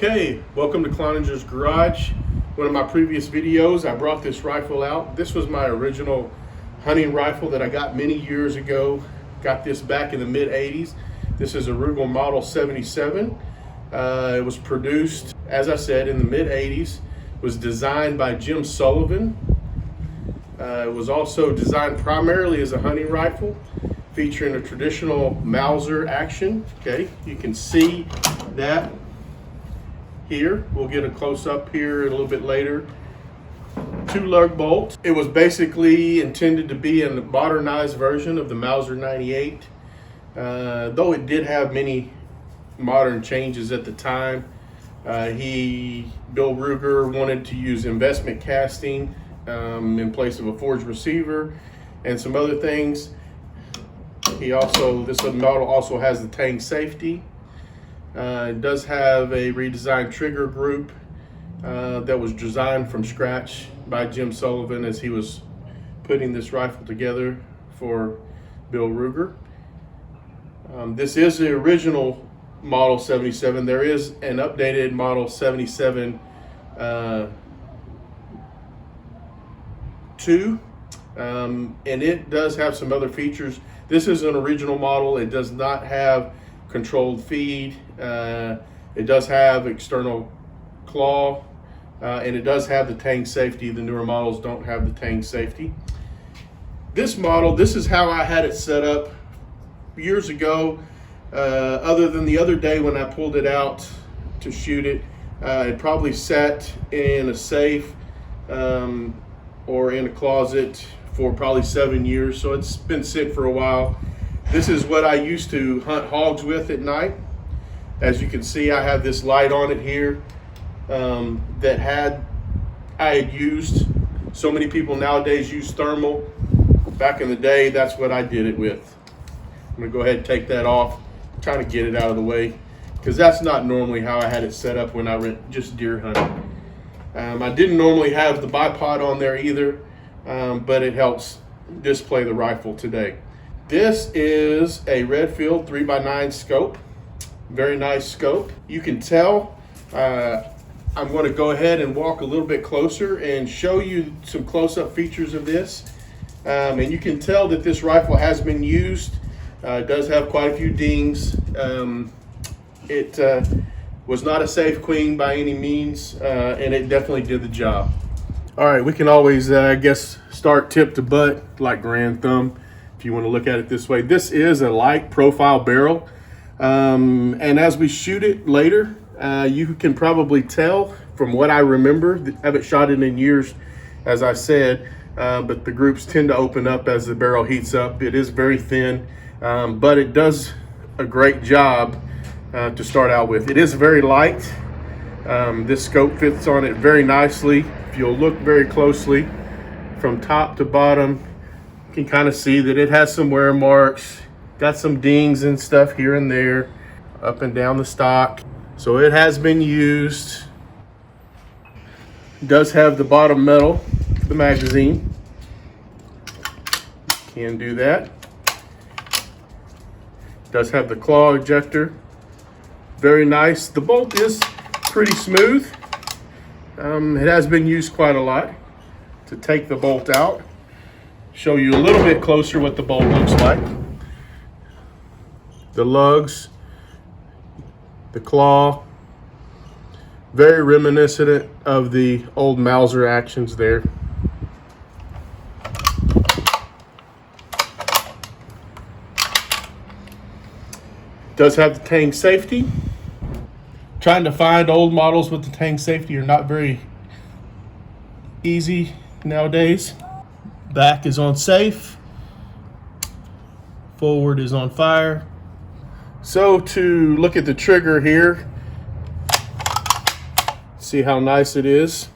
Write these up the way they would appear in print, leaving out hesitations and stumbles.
Okay, welcome to Cloninger's Garage. One of my previous videos, I brought this rifle out. This was my original hunting rifle that I got many years ago. Got this back in the mid-80s. This is a Ruger Model 77. It was produced, as I said, in the mid-80s. Was designed by Jim Sullivan. It was also designed primarily as a hunting rifle, featuring a traditional Mauser action. Okay, you can see that here. We'll get a close-up here a little bit later. 2 lug bolts. It was basically intended to be a modernized version of the Mauser 98, though it did have many modern changes at the time. Bill Ruger wanted to use investment casting in place of a forged receiver and some other things. This model also has the tang safety. It does have a redesigned trigger group that was designed from scratch by Jim Sullivan as he was putting this rifle together for Bill Ruger. This is the original Model 77. There is an updated Model 77 2, and it does have some other features. This is an original model. It does not have controlled feed. It does have external claw, and it does have the tang safety. The newer models don't have the tang safety. This model, this is how I had it set up years ago. Other than the other day when I pulled it out to shoot it, it probably sat in a safe or in a closet for probably 7 years, so it's been sit for a while. This is what I used to hunt hogs with at night. As you can see, I have this light on it here that I had used. So many people nowadays use thermal. Back in the day, that's what I did it with. I'm gonna go ahead and take that off, trying to get it out of the way, because that's not normally how I had it set up when I went just deer hunting. I didn't normally have the bipod on there either, but it helps display the rifle today. This is a Redfield 3x9 scope. Very nice scope. You can tell, I'm going to go ahead and walk a little bit closer and show you some close-up features of this. And you can tell that this rifle has been used. It does have quite a few dings. It was not a safe queen by any means, and it definitely did the job. All right, we can always, I guess, start tip to butt, like grand thumb, if you want to look at it this way. This is a light profile barrel, and as we shoot it later, you can probably tell from what I remember. I haven't shot it in years, as I said, but the groups tend to open up as the barrel heats up. It is very thin, but it does a great job to start out with. It is very light. This scope fits on it very nicely. If you'll look very closely from top to bottom, you can kind of see that it has some wear marks, got some dings and stuff here and there, up and down the stock. So it has been used. It does have the bottom metal, the magazine. Can do that. It does have the claw ejector. Very nice. The bolt is pretty smooth. It has been used quite a lot. To take the bolt out, show you a little bit closer what the bolt looks like. The lugs, the claw, very reminiscent of the old Mauser actions there. Does have the tang safety. Trying to find old models with the tang safety are not very easy nowadays. Back is on safe. Forward is on fire. So to look at the trigger here, see how nice it is.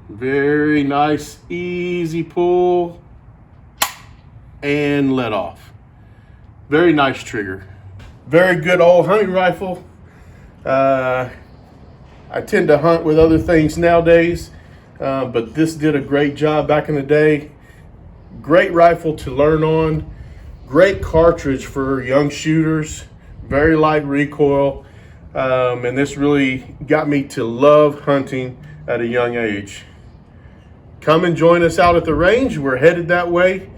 Very nice, easy pull and let off. Very nice trigger. Very good old hunting rifle. I tend to hunt with other things nowadays, but this did a great job back in the day. Great rifle to learn on. Great cartridge for young shooters. very light recoil, and this really got me to love hunting at a young age. Come and join us out at the range. We're headed that way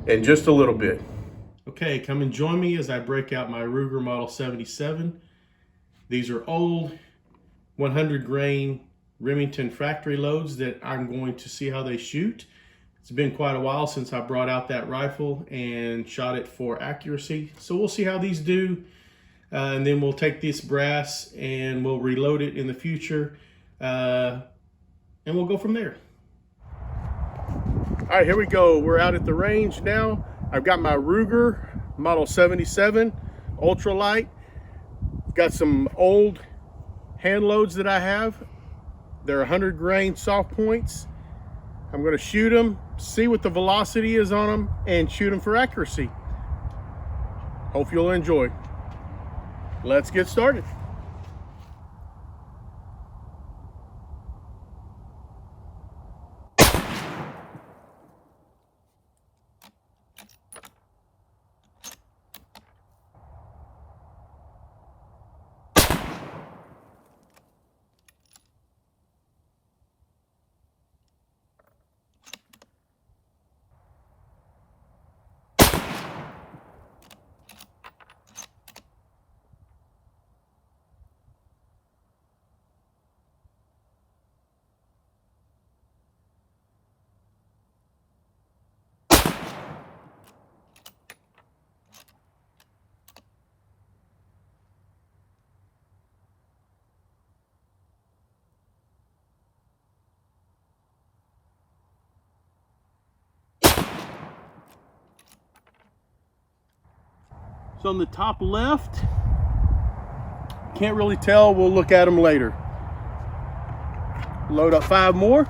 in just a little bit. Okay, come and join me as I break out my Ruger Model 77. These are old 100 grain Remington factory loads that I'm going to see how they shoot. It's been quite a while since I brought out that rifle and shot it for accuracy. So we'll see how these do. And then we'll take this brass and we'll reload it in the future. And we'll go from there. All right, here we go. We're out at the range now. I've got my Ruger Model 77 ultralight. Got some old hand loads that I have. They're 100 grain soft points. I'm going to shoot them, see what the velocity is on them, and shoot them for accuracy. Hope you'll enjoy. Let's get started. So on the top left, can't really tell, we'll look at them later. Load up 5 more.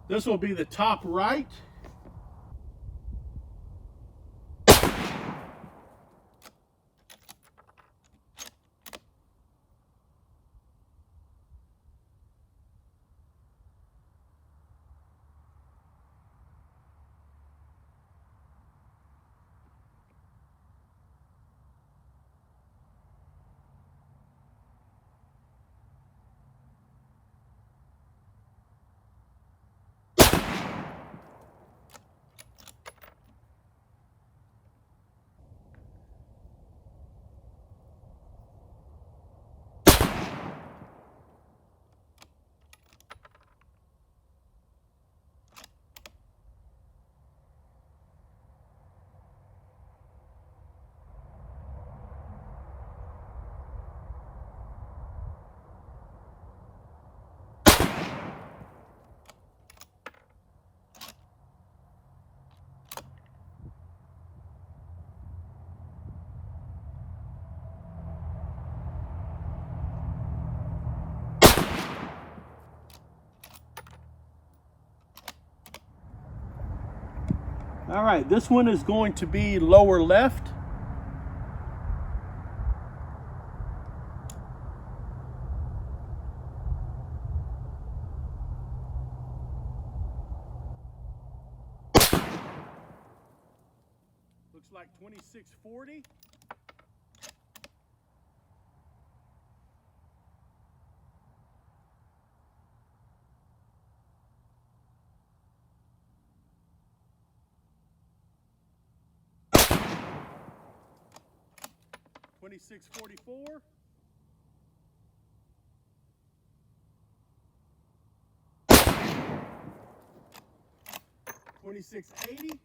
This will be the top right. All right, this one is going to be lower left. Looks like 2640. $26.44. $26.80.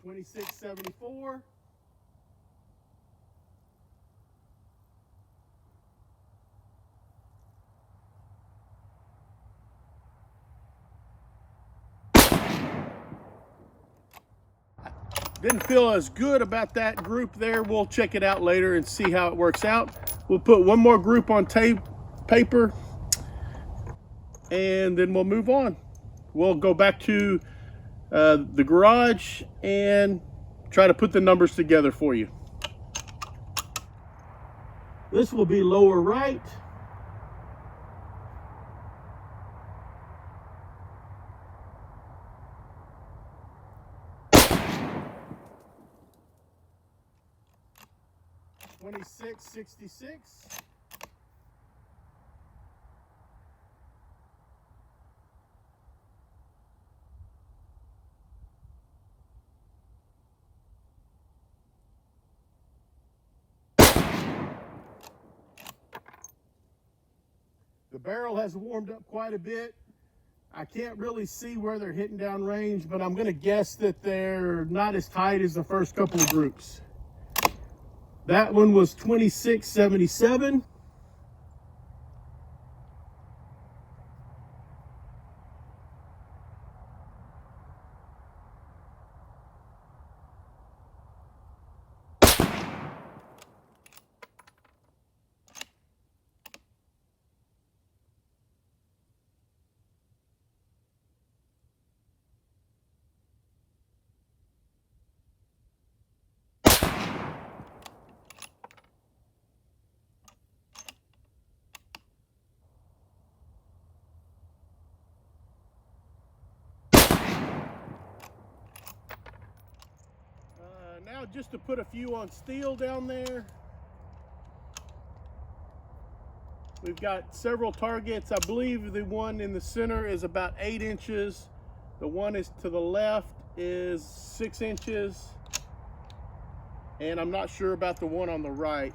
$26.74. Didn't feel as good about that group there. We'll check it out later and see how it works out. We'll put one more group on paper, and then we'll move on. We'll go back to the garage and try to put the numbers together for you. This will be lower right. $26.66. The barrel has warmed up quite a bit. I can't really see where they're hitting down range, but I'm going to guess that they're not as tight as the first couple of groups. That one was $26.77. Now just to put a few on steel down there. We've got several targets. I believe the one in the center is about 8 inches. The one is to the left is 6 inches. And I'm not sure about the one on the right.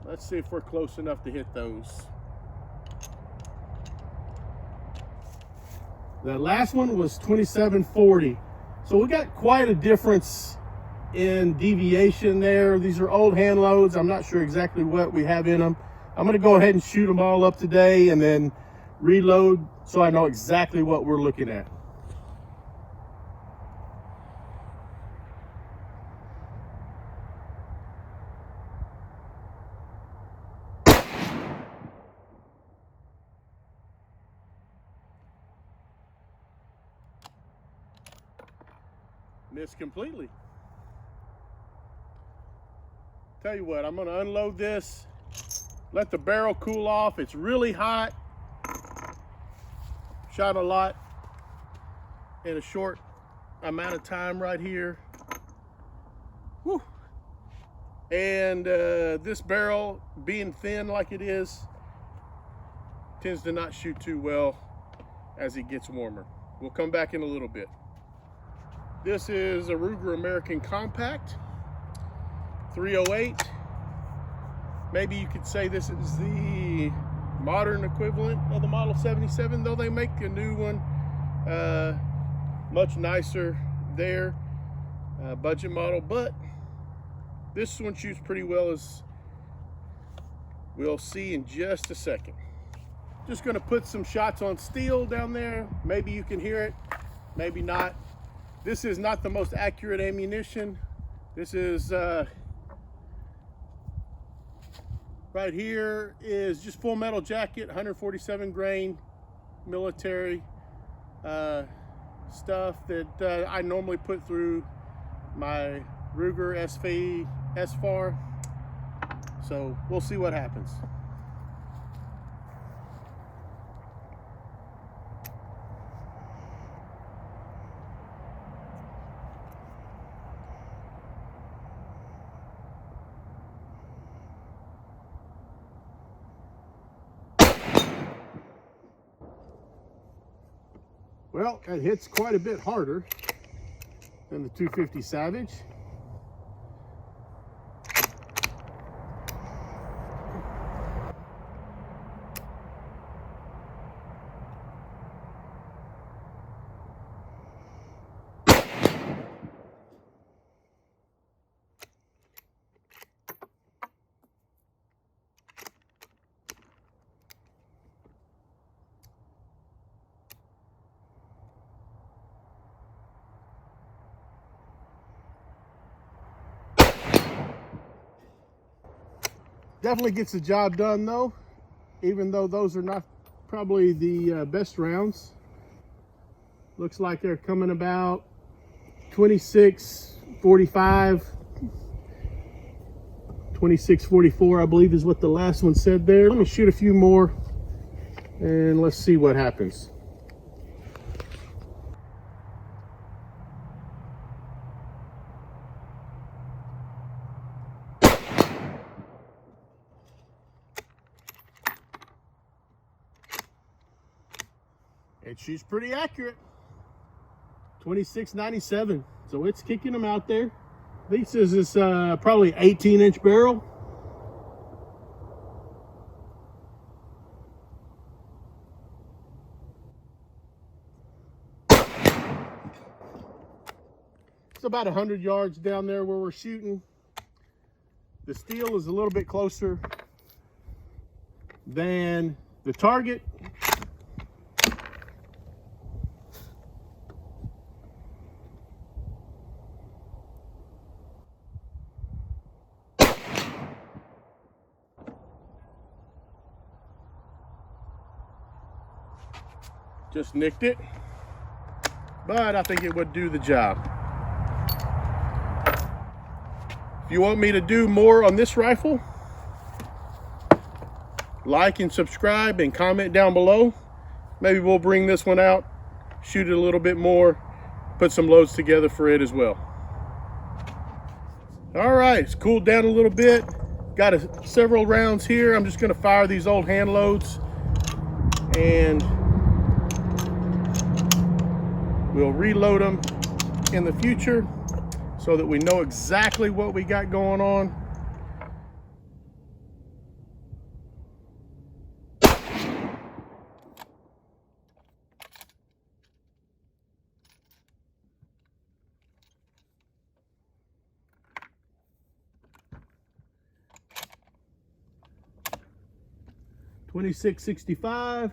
Let's see if we're close enough to hit those. The last one was 27.40. So we got quite a difference in deviation there. These are old hand loads. I'm not sure exactly what we have in them. I'm going to go ahead and shoot them all up today and then reload so I know exactly what we're looking at. Missed completely. Tell you what, I'm going to unload this, let the barrel cool off. It's really hot. Shot a lot in a short amount of time right here. Whew. And this barrel, being thin like it is, tends to not shoot too well as it gets warmer. We'll come back in a little bit. This is a Ruger American Compact 308. Maybe you could say this is the modern equivalent of the Model 77, though they make a new one much nicer there, budget model, but this one shoots pretty well, as we'll see in just a second. Just going to put some shots on steel down there. Maybe you can hear it, maybe not. This is not the most accurate ammunition. This is right here is just full metal jacket, 147 grain military stuff that I normally put through my Ruger SFAR. So we'll see what happens. Well, it hits quite a bit harder than the 250 Savage. Definitely gets the job done though, even though those are not probably the best rounds. Looks like they're coming about 26.45, 26.44, I believe is what the last one said there. Let me shoot a few more and let's see what happens. And she's pretty accurate. 26.97. So it's kicking them out there. This is probably 18-inch barrel. It's about 100 yards down there where we're shooting. The steel is a little bit closer than the target. Just nicked it, but I think it would do the job. If you want me to do more on this rifle, like and subscribe and comment down below. Maybe we'll bring this one out, shoot it a little bit more, put some loads together for it as well. All right, it's cooled down a little bit. Got several rounds here. I'm just gonna fire these old hand loads and we'll reload them in the future so that we know exactly what we got going on. $26.65.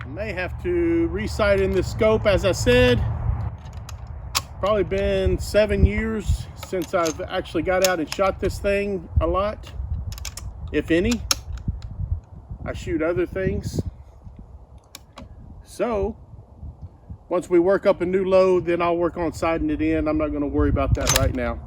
May have to re-sight in the scope, as I said. Probably been 7 years since I've actually got out and shot this thing a lot, if any. I shoot other things. So once we work up a new load, then I'll work on sighting it in. I'm not going to worry about that right now.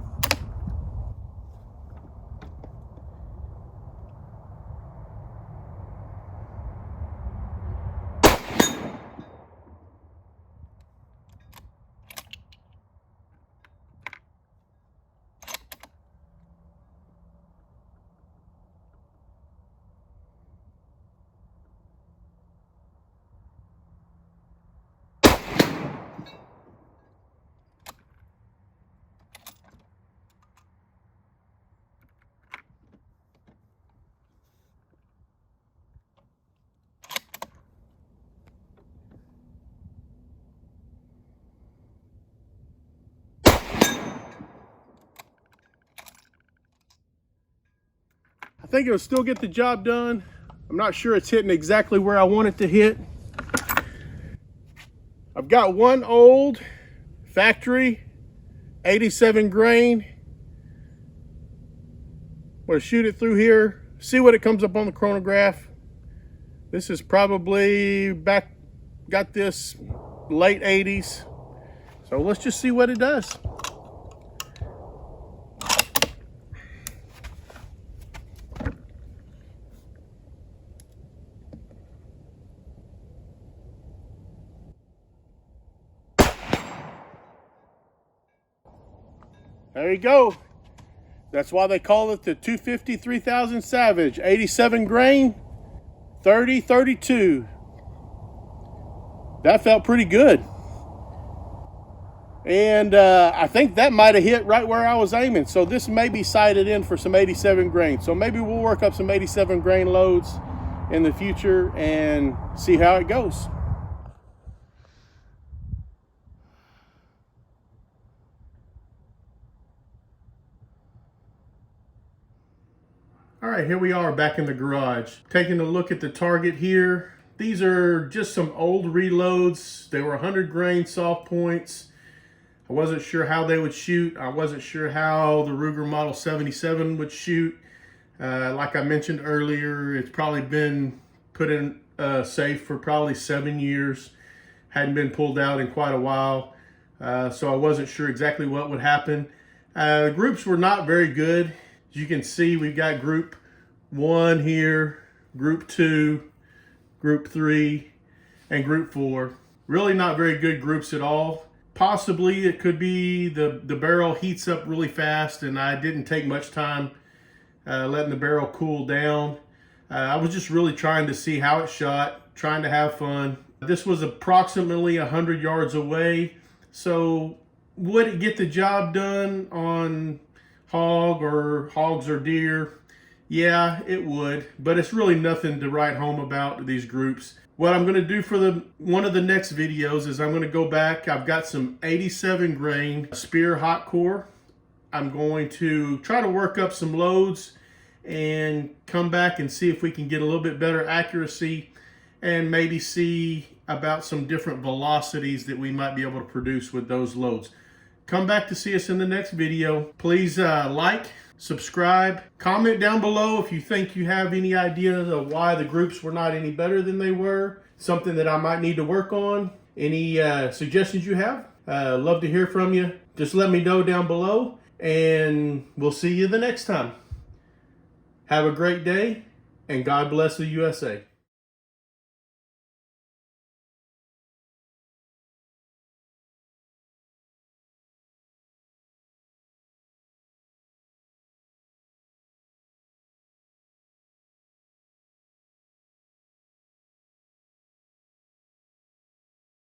I think it'll still get the job done. I'm not sure it's hitting exactly where I want it to hit. I've got one old factory 87 grain. I'm going to shoot it through here, see what it comes up on the chronograph. This is probably got this late 80s. So let's just see what it does. There you go. That's why they call it the 250 3000 Savage. 87 grain, 30-32. That felt pretty good. And I think that might have hit right where I was aiming. So this may be sighted in for some 87 grain. So maybe we'll work up some 87 grain loads in the future and see how it goes. All right, here we are back in the garage. Taking a look at the target here. These are just some old reloads. They were 100 grain soft points. I wasn't sure how they would shoot. I wasn't sure how the Ruger Model 77 would shoot. Like I mentioned earlier, it's probably been put in safe for probably 7 years. Hadn't been pulled out in quite a while. So I wasn't sure exactly what would happen. The groups were not very good. As you can see, we've got group 1 here, group 2, group 3, and group 4. Really not very good groups at all. Possibly it could be the barrel heats up really fast and I didn't take much time letting the barrel cool down. I was just really trying to see how it shot, trying to have fun. This was approximately 100 yards away, so would it get the job done on hogs or deer? Yeah, it would, but it's really nothing to write home about these groups. What I'm going to do for one of the next videos is I'm going to go back. I've got some 87 grain Spear hot core. I'm going to try to work up some loads and come back and see if we can get a little bit better accuracy and maybe see about some different velocities that we might be able to produce with those loads. Come back to see us in the next video. Please like, subscribe, comment down below if you think you have any ideas of why the groups were not any better than they were, something that I might need to work on, any suggestions you have. Love to hear from you. Just let me know down below and we'll see you the next time. Have a great day and God bless the USA.